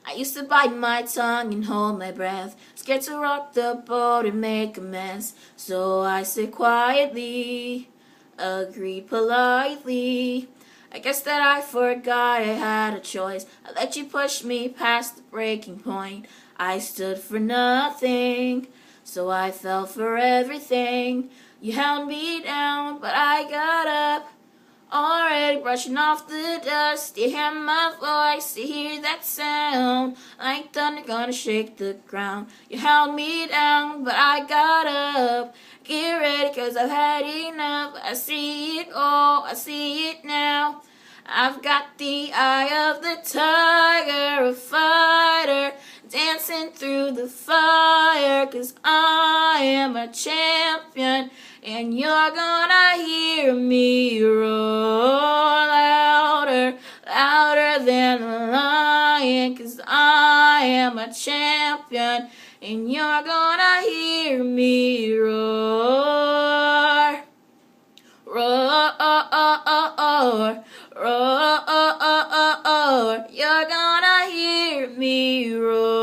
I used to bite my tongue and hold my breath, scared to rock the boat and make a mess. So I said quietly, agreed politely. I guess that I forgot I had a choice. I let you push me past the breaking point. I stood for nothing, so I fell for everything. You held me down, but I got up. Already brushing off the dust. You hear my voice, you hear that sound, like thunder gonna shake the ground. You held me down, but I got up. Get ready, cause I've had enough. I see it all, I see it now. I've got the eye of the tiger, a fighter, dancing through the fire. Cause I am a champion, and you're gonna hear me roar louder, louder than a lion. Cause I am a champion, and you're gonna hear me roar. Roar, roar, you're gonna hear me roar.